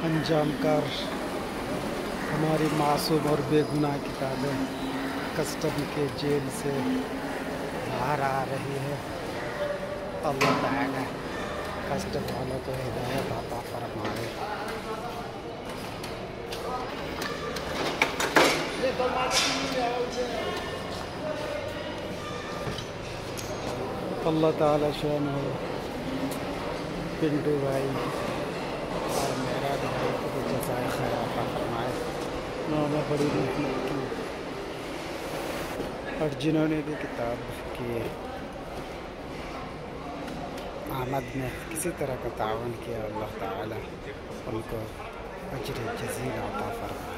अंजाम कर हमारी मासूम और बेगुनाह किताबें कस्टम के जेल से बाहर आ रही है। अल्लाह ताला कस्टम वालों को हिदायत अता फरमाए। अल्लाह ताला शान हो पिंटू भाई और मेरा भाई को जज़ाए खैर अता फरमाए। उन्होंने बड़ी मेहनत की और जिन्होंने भी किताब की आमद में किसी तरह का तावन किया, अल्लाह ताला उनको अजर जज़ील अता फरमाए।